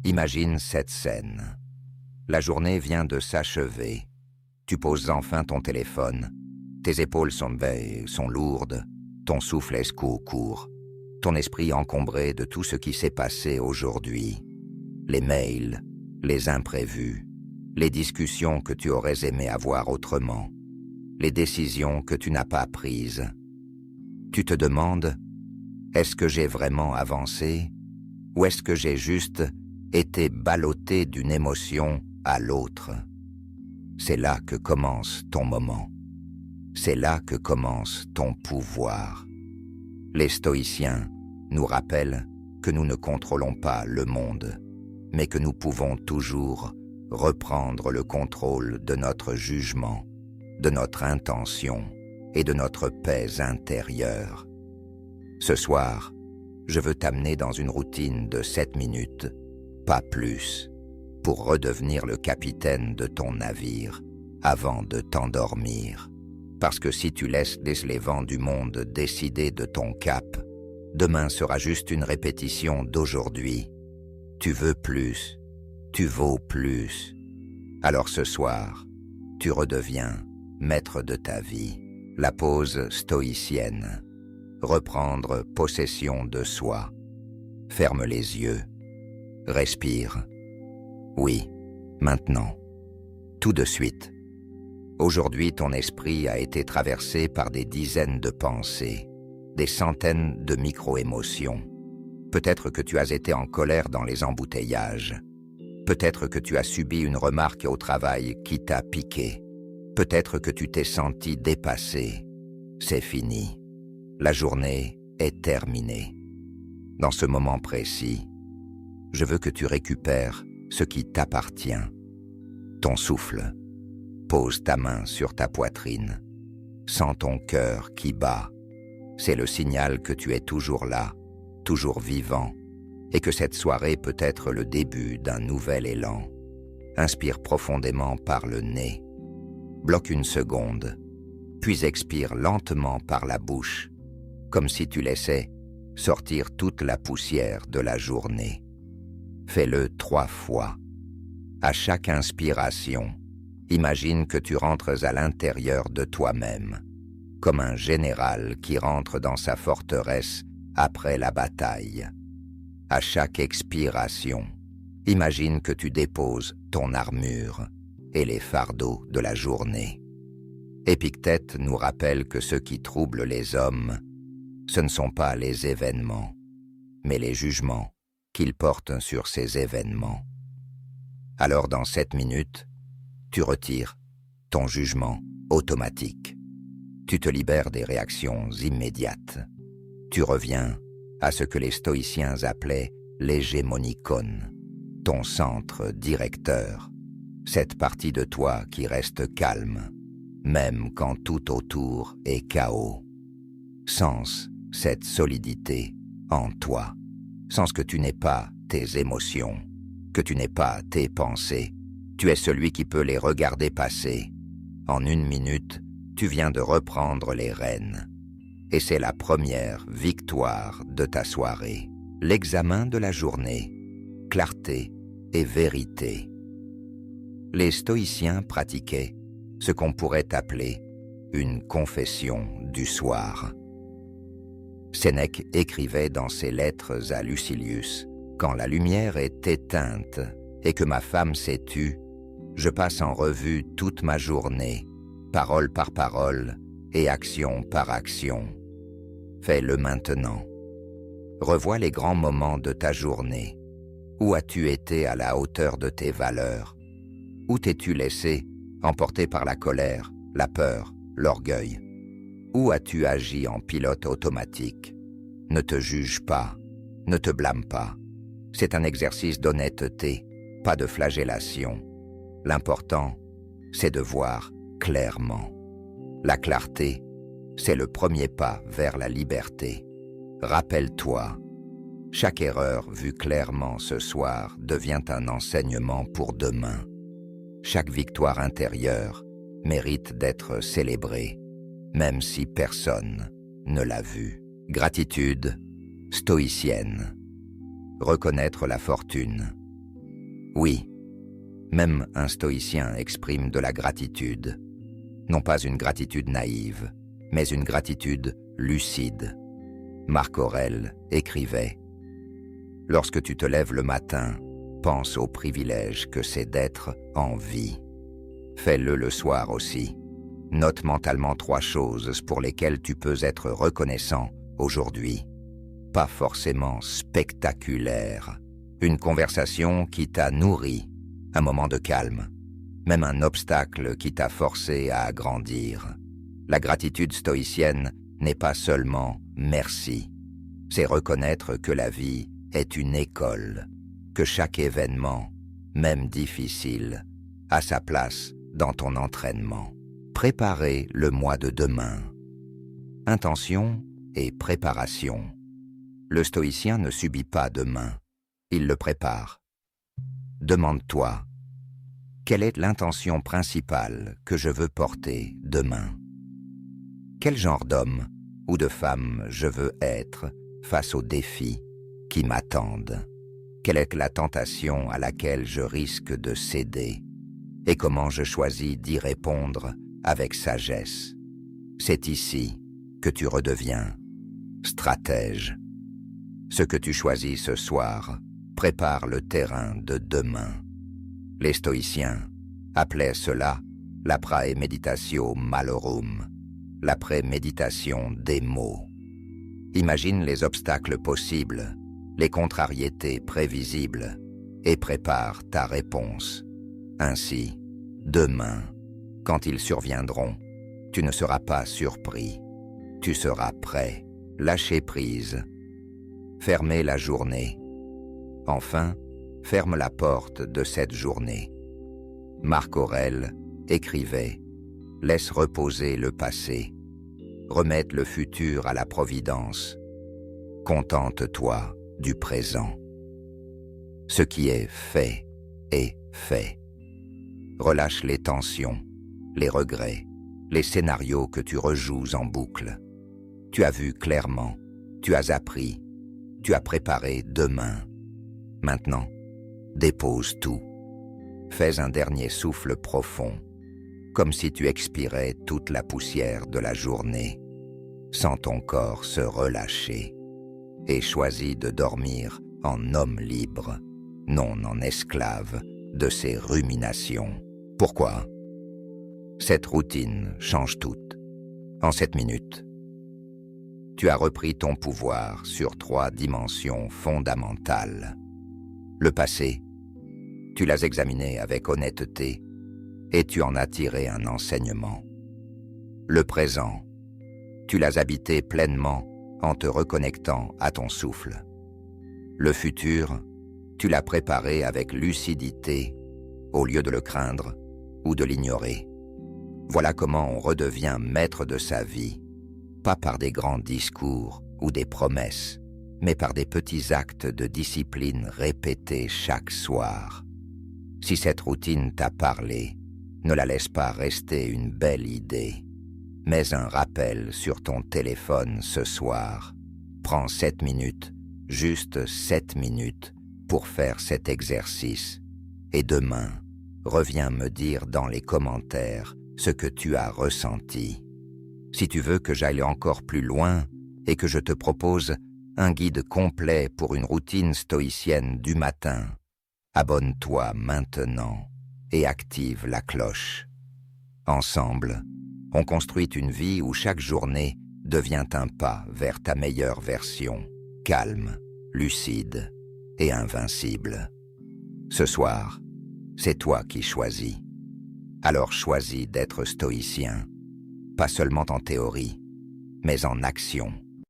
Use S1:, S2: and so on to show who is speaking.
S1: Imagine cette scène. La journée vient de s'achever. Tu poses enfin ton téléphone. Tes épaules sont lourdes. Ton souffle est court. Ton esprit encombré de tout ce qui s'est passé aujourd'hui. Les mails, les imprévus, les discussions que tu aurais aimé avoir autrement, les décisions que tu n'as pas prises. Tu te demandes, est-ce que j'ai vraiment avancé ou est-ce que j'ai juste été ballotté d'une émotion à l'autre? C'est là que commence ton moment. C'est là que commence ton pouvoir. Les stoïciens nous rappellent que nous ne contrôlons pas le monde, mais que nous pouvons toujours reprendre le contrôle de notre jugement, de notre intention et de notre paix intérieure. Ce soir, je veux t'amener dans une routine de 7 minutes, pas plus, pour redevenir le capitaine de ton navire avant de t'endormir. Parce que si tu laisses les vents du monde décider de ton cap, demain sera juste une répétition d'aujourd'hui. Tu veux plus, tu vaux plus. Alors ce soir, tu redeviens maître de ta vie. La pause stoïcienne. Reprendre possession de soi. Ferme les yeux. Respire. Oui, maintenant. Tout de suite. Aujourd'hui, ton esprit a été traversé par des dizaines de pensées, des centaines de micro-émotions. Peut-être que tu as été en colère dans les embouteillages. Peut-être que tu as subi une remarque au travail qui t'a piqué. Peut-être que tu t'es senti dépassé. C'est fini. La journée est terminée. Dans ce moment précis, je veux que tu récupères ce qui t'appartient. Ton souffle. Pose ta main sur ta poitrine. Sens ton cœur qui bat. C'est le signal que tu es toujours là, toujours vivant, et que cette soirée peut être le début d'un nouvel élan. Inspire profondément par le nez. Bloque une seconde, puis expire lentement par la bouche, comme si tu laissais sortir toute la poussière de la journée. Fais-le 3 fois. À chaque inspiration, imagine que tu rentres à l'intérieur de toi-même, comme un général qui rentre dans sa forteresse après la bataille. À chaque expiration, imagine que tu déposes ton armure et les fardeaux de la journée. Épictète nous rappelle que ce qui trouble les hommes, ce ne sont pas les événements, mais les jugements qu'ils portent sur ces événements. Alors dans 7 minutes, tu retires ton jugement automatique. Tu te libères des réactions immédiates. Tu reviens à ce que les stoïciens appelaient l'hégémonikon, ton centre directeur, cette partie de toi qui reste calme, même quand tout autour est chaos. Sens cette solidité en toi. Sens que tu n'es pas tes émotions, que tu n'es pas tes pensées. Tu es celui qui peut les regarder passer. En 1 minute, tu viens de reprendre les rênes. Et c'est la première victoire de ta soirée. L'examen de la journée, clarté et vérité. Les stoïciens pratiquaient ce qu'on pourrait appeler une confession du soir. Sénèque écrivait dans ses lettres à Lucilius « Quand la lumière est éteinte et que ma femme s'est tue, je passe en revue toute ma journée, parole par parole et action par action. Fais-le maintenant. Revois les grands moments de ta journée. Où as-tu été à la hauteur de tes valeurs? Où t'es-tu laissé emporté par la colère, la peur, l'orgueil? Où as-tu agi en pilote automatique? Ne te juge pas, ne te blâme pas. C'est un exercice d'honnêteté, pas de flagellation. L'important, c'est de voir clairement. La clarté, c'est le premier pas vers la liberté. Rappelle-toi, chaque erreur vue clairement ce soir devient un enseignement pour demain. Chaque victoire intérieure mérite d'être célébrée, même si personne ne l'a vue. Gratitude stoïcienne. Reconnaître la fortune, Oui, même un stoïcien exprime de la gratitude. Non pas une gratitude naïve, mais une gratitude lucide. Marc Aurèle écrivait « Lorsque tu te lèves le matin, pense au privilège que c'est d'être en vie. Fais-le le soir aussi. Note mentalement 3 choses pour lesquelles tu peux être reconnaissant aujourd'hui. Pas forcément spectaculaire. Une conversation qui t'a nourri, un moment de calme, même un obstacle qui t'a forcé à grandir. La gratitude stoïcienne n'est pas seulement « merci ». C'est reconnaître que la vie est une école, que chaque événement, même difficile, a sa place dans ton entraînement. Préparer le mois de demain. Intention et préparation. Le stoïcien ne subit pas demain, il le prépare. Demande-toi, quelle est l'intention principale que je veux porter demain? Quel genre d'homme ou de femme je veux être face aux défis qui m'attendent? Quelle est la tentation à laquelle je risque de céder? Et comment je choisis d'y répondre avec sagesse? C'est ici que tu redeviens stratège. Ce que tu choisis ce soir prépare le terrain de demain. Les stoïciens appelaient cela la praemeditatio malorum, l'après-méditation des maux. Imagine les obstacles possibles, les contrariétés prévisibles, et prépare ta réponse. Ainsi, demain, quand ils surviendront, tu ne seras pas surpris. Tu seras prêt, lâcher prise, fermer la journée. Enfin, ferme la porte de cette journée. Marc Aurèle écrivait « Laisse reposer le passé, remettre le futur à la providence. Contente-toi du présent. Ce qui est fait est fait. Relâche les tensions, les regrets, les scénarios que tu rejoues en boucle. Tu as vu clairement, tu as appris, tu as préparé demain. Maintenant, dépose tout. Fais un dernier souffle profond, comme si tu expirais toute la poussière de la journée. Sens ton corps se relâcher et choisis de dormir en homme libre, non en esclave de ses ruminations. Pourquoi? Cette routine change tout. En 7 minutes, tu as repris ton pouvoir sur 3 dimensions fondamentales. Le passé, tu l'as examiné avec honnêteté et tu en as tiré un enseignement. Le présent, tu l'as habité pleinement en te reconnectant à ton souffle. Le futur, tu l'as préparé avec lucidité au lieu de le craindre ou de l'ignorer. Voilà comment on redevient maître de sa vie, pas par des grands discours ou des promesses, mais par des petits actes de discipline répétés chaque soir. Si cette routine t'a parlé, ne la laisse pas rester une belle idée. Mets un rappel sur ton téléphone ce soir. Prends 7 minutes, juste 7 minutes, pour faire cet exercice. Et demain, reviens me dire dans les commentaires ce que tu as ressenti. Si tu veux que j'aille encore plus loin et que je te propose un guide complet pour une routine stoïcienne du matin, abonne-toi maintenant et active la cloche. Ensemble, on construit une vie où chaque journée devient un pas vers ta meilleure version, calme, lucide et invincible. Ce soir, c'est toi qui choisis. Alors choisis d'être stoïcien, pas seulement en théorie, mais en action.